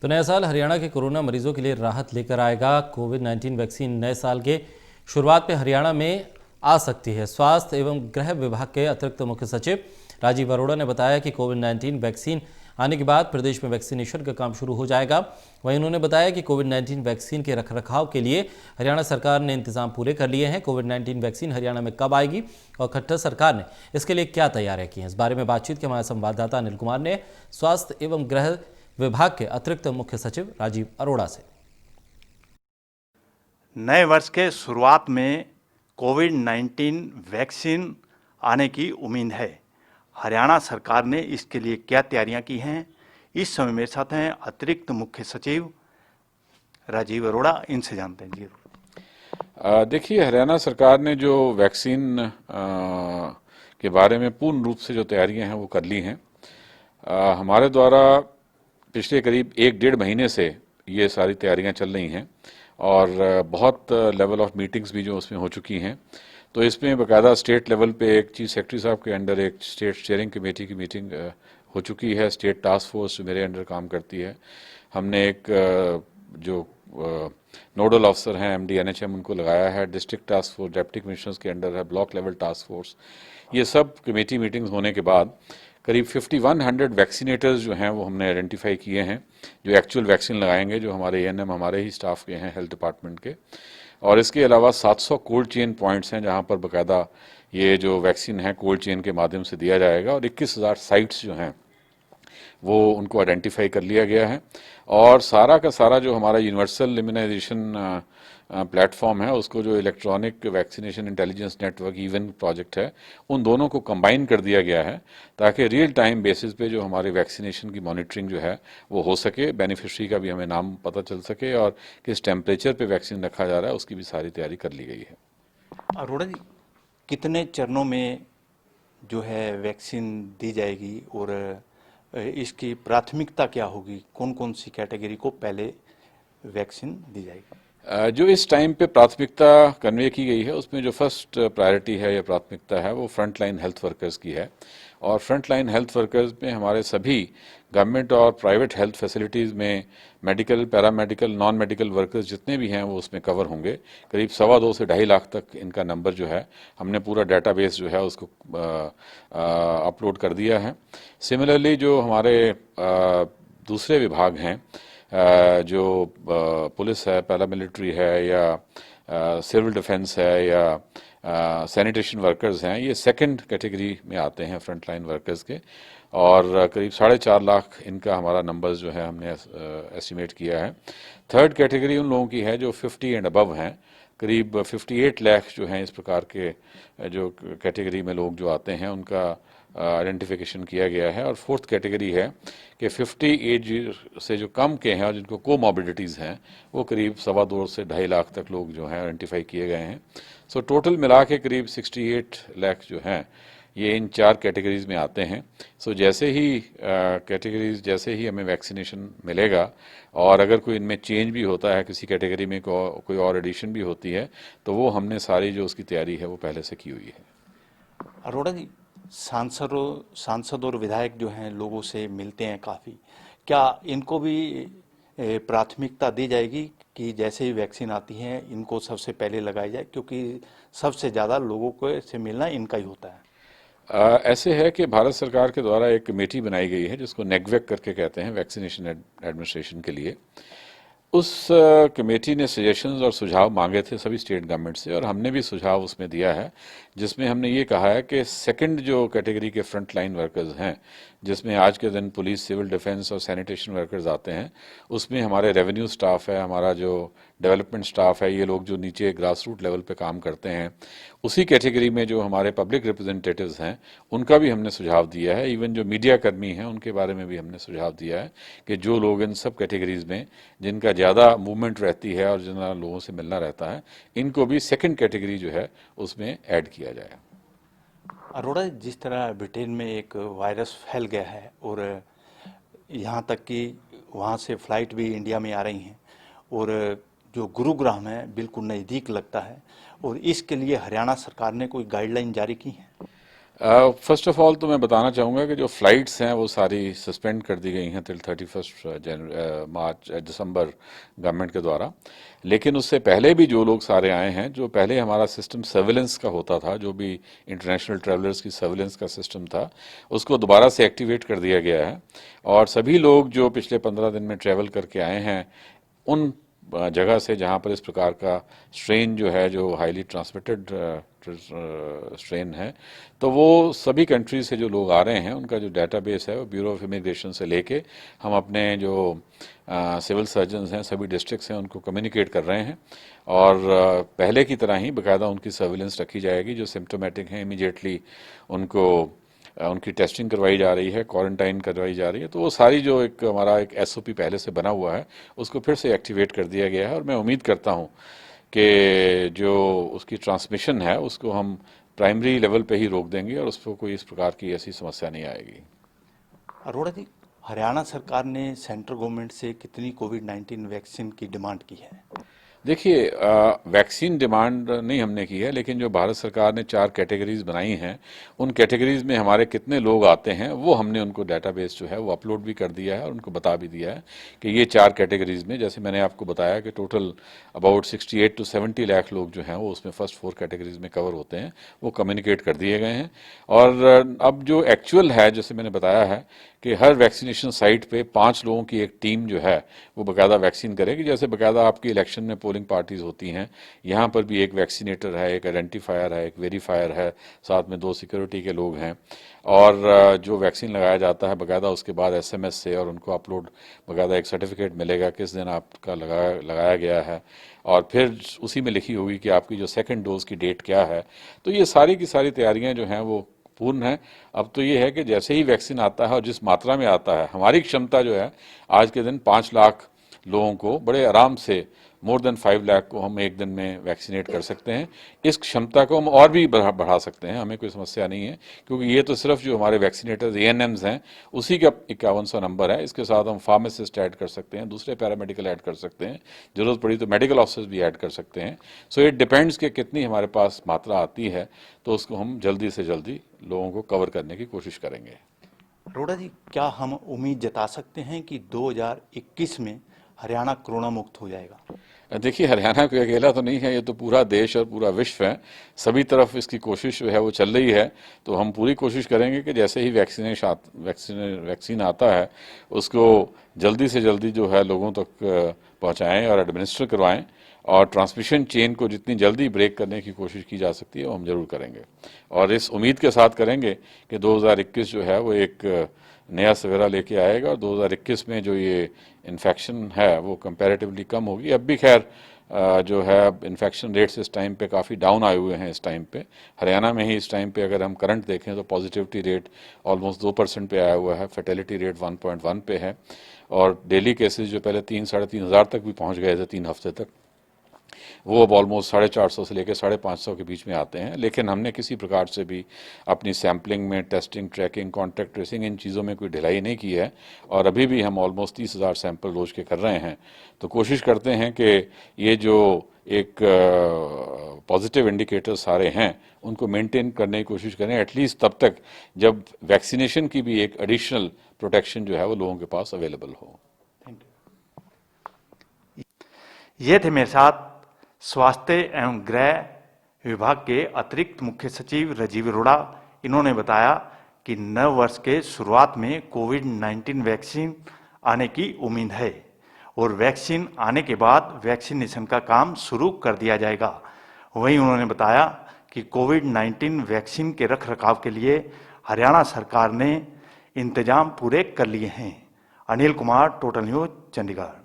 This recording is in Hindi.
तो नया साल हरियाणा के कोरोना मरीजों के लिए राहत लेकर आएगा। कोविड-19 वैक्सीन नए साल के शुरुआत में हरियाणा में आ सकती है। स्वास्थ्य एवं गृह विभाग के अतिरिक्त मुख्य सचिव राजीव अरोड़ा ने बताया कि कोविड-19 वैक्सीन आने के बाद प्रदेश में वैक्सीनेशन का काम शुरू हो जाएगा। वहीं उन्होंने बताया कि कोविड-19 वैक्सीन के रखरखाव के लिए हरियाणा सरकार ने इंतजाम पूरे कर लिए हैं। कोविड-19 वैक्सीन हरियाणा में कब आएगी और खट्टर सरकार ने इसके लिए क्या तैयारियां की हैं, इस बारे में बातचीत की हमारे संवाददाता अनिल कुमार ने स्वास्थ्य एवं गृह विभाग के अतिरिक्त मुख्य सचिव राजीव अरोड़ा से। नए वर्ष के शुरुआत में कोविड-19 वैक्सीन आने की उम्मीद है। हरियाणा सरकार ने इसके लिए क्या तैयारियां की हैं, इस समय मेरे साथ हैं अतिरिक्त मुख्य सचिव राजीव अरोड़ा, इनसे जानते हैं जी। देखिए, हरियाणा सरकार ने जो वैक्सीन के बारे में पूर्ण रूप से जो तैयारियां हैं वो कर ली हैं। हमारे द्वारा पिछले करीब 1-1.5 महीने से ये सारी तैयारियां चल रही हैं और बहुत लेवल ऑफ मीटिंग्स भी जो उसमें हो चुकी हैं। तो इसमें बाकायदा स्टेट लेवल पे एक चीफ सेक्रेटरी साहब के अंडर एक स्टेट स्टीयरिंग कमेटी की मीटिंग हो चुकी है। स्टेट टास्क फोर्स जो मेरे अंडर काम करती है, हमने एक जो नोडल ऑफिसर हैं एमडी एनएचएम उनको लगाया है। District task force deputy commissioners के अंडर है, ब्लॉक लेवल टास्क फोर्स। ये सब कमेटी मीटिंग्स होने के बाद करीब 5100 वैक्सीनेटर्स जो हैं वो हमने आइडेंटिफाई किए हैं, जो एक्चुअल वैक्सीन लगाएंगे, जो हमारे एएनएम हमारे ही स्टाफ के हैं हेल्थ डिपार्टमेंट के। और इसके अलावा 700 कोल्ड चेन पॉइंट्स हैं जहां पर बाकायदा ये जो वैक्सीन है कोल्ड चेन के माध्यम से दिया जाएगा। और 21,000 साइट्स जो हैं वो उनको आइडेंटिफाई कर लिया गया है। और सारा का सारा जो हमारा यूनिवर्सल इम्यूनाइजेशन प्लेटफॉर्म है, उसको जो electronic vaccination intelligence network even project है, उन दोनों को कंबाइन कर दिया गया है ताकि रियल टाइम बेसिस पे जो हमारे वैक्सीनेशन की मॉनिटरिंग जो है वो हो सके, बेनिफिशरी का भी हमें नाम पता चल सके और किस टेम्परेचर पे वैक्सीन रखा जा रहा है उसकी भी सारी तैयारी कर ली गई है। अरोड़ा जी, कितने चरणों में जो है वैक्सीन दी जाएगी और इसकी प्राथमिकता क्या होगी, कौन कौन सी कैटेगरी को पहले वैक्सीन दी जाएगी? जो इस टाइम पे प्राथमिकता कन्वे की गई है उसमें जो फर्स्ट प्रायोरिटी है या प्राथमिकता है वो फ्रंट लाइन हेल्थ वर्कर्स की है। और फ्रंट लाइन हेल्थ वर्कर्स में हमारे सभी गवर्नमेंट और प्राइवेट हेल्थ फैसिलिटीज़ में medical, paramedical, non medical workers जितने भी हैं वो उसमें कवर होंगे। करीब 2.25 से 2.5 लाख तक इनका नंबर जो है हमने पूरा डाटाबेस जो है उसको अपलोड कर दिया है। सिमिलरली जो हमारे दूसरे विभाग हैं, जो पुलिस है, पैरामिलिट्री है या सिविल डिफेंस है या सैनिटेशन वर्कर्स हैं, ये सेकंड कैटेगरी में आते हैं फ्रंट लाइन वर्कर्स के। और करीब 4.5 लाख इनका हमारा नंबर्स जो है हमने एस्टिमेट किया है। थर्ड कैटेगरी उन लोगों की है जो 50 एंड अबव हैं, करीब 58 लाख जो हैं इस प्रकार के जो कैटेगरी में लोग जो आते हैं उनका आइडेंटिफिकेशन किया गया है। और फोर्थ कैटेगरी है कि 50 एज से जो कम के हैं और जिनको कोमॉर्बिडिटीज़ हैं वो करीब 2.25 से 2.5 लाख तक लोग जो हैं आइडेंटिफाई किए गए हैं। सो टोटल मिला के करीब 68 लाख जो हैं ये इन 4 कैटेगरीज में आते हैं। सो जैसे ही कैटेगरीज जैसे ही हमें वैक्सीनेशन मिलेगा और अगर कोई इनमें चेंज भी होता है, किसी कैटेगरी में कोई और एडिशन भी होती है, तो वो हमने सारी जो उसकी तैयारी है वो पहले से की हुई है। अरोड़ा जी, सांसद और विधायक जो हैं लोगों से मिलते हैं काफ़ी, क्या इनको भी प्राथमिकता दी जाएगी कि जैसे ही वैक्सीन आती है इनको सबसे पहले लगाई जाए, क्योंकि सबसे ज़्यादा लोगों को से मिलना इनका ही होता है? ऐसे है कि भारत सरकार के द्वारा एक कमेटी बनाई गई है जिसको नेगवेक करके कहते हैं, वैक्सीनेशन एडमिनिस्ट्रेशन के लिए। उस कमेटी ने सजेशंस और सुझाव मांगे थे सभी स्टेट गवर्नमेंट से और हमने भी सुझाव उसमें दिया है, जिसमें हमने ये कहा है कि सेकंड जो कैटेगरी के फ्रंट लाइन वर्कर्स हैं, जिसमें आज के दिन पुलिस, सिविल डिफेंस और सैनिटेशन वर्कर्स आते हैं, उसमें हमारे रेवेन्यू स्टाफ है, हमारा जो डेवलपमेंट स्टाफ है, ये लोग जो नीचे ग्रास रूट लेवल पे काम करते हैं। उसी कैटेगरी में जो हमारे पब्लिक रिप्रेजेंटेटिव्स हैं उनका भी हमने सुझाव दिया है। इवन जो मीडिया कर्मी हैं उनके बारे में भी हमने सुझाव दिया है कि जो लोग इन सब कैटेगरीज में जिनका ज़्यादा मूवमेंट रहती है और जिन लोगों से मिलना रहता है, इनको भी सेकंड कैटेगरी जो है उसमें ऐड किया जाए। अरोड़ा, जिस तरह ब्रिटेन में एक वायरस फैल गया है और यहाँ तक कि वहाँ से फ्लाइट भी इंडिया में आ रही हैं और जो गुरुग्राम है बिल्कुल नज़दीक लगता है, और इसके लिए हरियाणा सरकार ने कोई गाइडलाइन जारी की है? फर्स्ट ऑफ ऑल तो मैं बताना चाहूँगा कि जो फ़्लाइट्स हैं वो सारी सस्पेंड कर दी गई हैं टिल 31 मार्च दिसंबर गवर्नमेंट के द्वारा। लेकिन उससे पहले भी जो लोग सारे आए हैं, जो पहले हमारा सिस्टम सर्विलेंस का होता था, जो भी इंटरनेशनल ट्रैवलर्स की सर्विलेंस का सिस्टम था, उसको दोबारा से एक्टिवेट कर दिया गया है। और सभी लोग जो पिछले 15 दिन में ट्रैवल करके आए हैं उन जगह से जहाँ पर इस प्रकार का स्ट्रेन जो है, जो हाईली ट्रांसमिटेड स्ट्रेन है, तो वो सभी कंट्री से जो लोग आ रहे हैं उनका जो डेटाबेस है वो ब्यूरो ऑफ इमिग्रेशन से लेके हम अपने जो सिविल सर्जन्स हैं सभी डिस्ट्रिक्ट्स हैं उनको कम्युनिकेट कर रहे हैं। और पहले की तरह ही बाकायदा उनकी सर्विलेंस रखी जाएगी। जो सिम्टोमेटिक हैं इमीडिएटली उनको उनकी टेस्टिंग करवाई जा रही है, क्वारंटाइन करवाई जा रही है। तो वो सारी जो एक हमारा एक एसओपी पहले से बना हुआ है उसको फिर से एक्टिवेट कर दिया गया है। और मैं उम्मीद करता हूँ कि जो उसकी ट्रांसमिशन है उसको हम प्राइमरी लेवल पे ही रोक देंगे और उसको कोई इस प्रकार की ऐसी समस्या नहीं आएगी। अरोड़ा जी, हरियाणा सरकार ने सेंट्रल गवर्नमेंट से कितनी कोविड-19 वैक्सीन की डिमांड की है? देखिए, वैक्सीन डिमांड नहीं हमने की है, लेकिन जो भारत सरकार ने 4 कैटेगरीज बनाई हैं उन कैटेगरीज में हमारे कितने लोग आते हैं वो हमने उनको डेटाबेस जो है वो अपलोड भी कर दिया है और उनको बता भी दिया है कि ये 4 कैटेगरीज में, जैसे मैंने आपको बताया कि टोटल अबाउट 68 to 70 लाख लोग जो हैं वो उसमें फर्स्ट 4 कैटेगरीज में कवर होते हैं, वो कम्युनिकेट कर दिए गए हैं। और अब जो एक्चुअल है, जैसे मैंने बताया है कि हर वैक्सीनेशन साइट पे 5 लोगों की एक टीम जो है वो बाकायदा वैक्सीन करेगी। जैसे बाकायदा आपकी इलेक्शन में पोलिंग पार्टीज होती हैं, यहाँ पर भी एक वैक्सीनेटर है, एक आइडेंटिफायर है, एक वेरीफायर है, साथ में 2 सिक्योरिटी के लोग हैं। और जो वैक्सीन लगाया जाता है बाकायदा उसके बाद एसएमएस से और उनको अपलोड बाकायदा एक सर्टिफिकेट मिलेगा किस दिन आपका लगाया गया है, और फिर उसी में लिखी होगी कि आपकी जो सेकंड डोज की डेट क्या है। तो ये सारी की सारी तैयारियां जो हैं वो पूर्ण है। अब तो ये है कि जैसे ही वैक्सीन आता है और जिस मात्रा में आता है, हमारी क्षमता जो है आज के दिन 5 लाख लोगों को बड़े आराम से, मोर देन 5 लाख को हम एक दिन में वैक्सीनेट कर सकते हैं। इस क्षमता को हम और भी बढ़ा सकते हैं, हमें कोई समस्या नहीं है, क्योंकि ये तो सिर्फ जो हमारे वैक्सीनेटर्स ANMs हैं उसी का 5100 नंबर है। इसके साथ हम फार्मासिस्ट ऐड कर सकते हैं, दूसरे पैरामेडिकल ऐड कर सकते हैं, जरूरत पड़ी तो मेडिकल ऑफिसर्स भी ऐड कर सकते हैं। सो इट डिपेंड्स कि कितनी हमारे पास मात्रा आती है, तो उसको हम जल्दी से जल्दी लोगों को कवर करने की कोशिश करेंगे। अरोड़ा जी, क्या हम उम्मीद जता सकते हैं कि 2021 में हरियाणा कोरोना मुक्त हो जाएगा? देखिए, हरियाणा कोई अकेला तो नहीं है, ये तो पूरा देश और पूरा विश्व है। सभी तरफ इसकी कोशिश जो है वो चल रही है। तो हम पूरी कोशिश करेंगे कि जैसे ही वैक्सीन आता है उसको जल्दी से जल्दी जो है लोगों तक पहुंचाएं और एडमिनिस्टर करवाएं, और ट्रांसमिशन चेन को जितनी जल्दी ब्रेक करने की कोशिश की जा सकती है वो हम जरूर करेंगे। और इस उम्मीद के साथ करेंगे कि 2021 जो है वो एक नया सवेरा लेके आएगा, और 2021 में जो ये इन्फेक्शन है वो कंपैरेटिवली कम होगी। अब भी खैर जो है इन्फेक्शन रेट्स इस टाइम पे काफ़ी डाउन आए हुए हैं। इस टाइम पे हरियाणा में ही इस टाइम पे अगर हम करंट देखें तो पॉजिटिविटी रेट ऑलमोस्ट 2% पे आया हुआ है, फर्टिलिटी रेट 1.1 पे है, और डेली केसेस जो पहले 3-3.5 हज़ार तक भी पहुंच गए थे 3 हफ्ते तक, वो अब ऑलमोस्ट 450 से लेकर 550 के बीच में आते हैं। लेकिन हमने किसी प्रकार से भी अपनी सैम्पलिंग में, टेस्टिंग, ट्रैकिंग, कॉन्टैक्ट ट्रेसिंग, इन चीज़ों में कोई ढिलाई नहीं की है, और अभी भी हम ऑलमोस्ट 30,000 सैंपल रोज के कर रहे हैं। तो कोशिश करते हैं कि ये जो एक पॉजिटिव इंडिकेटर सारे हैं उनको मेंटेन करने की कोशिश करें, एटलीस्ट तब तक जब वैक्सीनेशन की भी एक एडिशनल प्रोटेक्शन जो है वो लोगों के पास अवेलेबल हो। Thank you. ये थे मेरे साथ स्वास्थ्य एवं गृह विभाग के अतिरिक्त मुख्य सचिव राजीव अरोड़ा। इन्होंने बताया कि नव वर्ष के शुरुआत में कोविड-19 वैक्सीन आने की उम्मीद है, और वैक्सीन आने के बाद वैक्सीनेशन का काम शुरू कर दिया जाएगा। वहीं उन्होंने बताया कि कोविड-19 वैक्सीन के रखरखाव के लिए हरियाणा सरकार ने इंतजाम पूरे कर लिए हैं। Anil Kumar, total news, Chandigarh.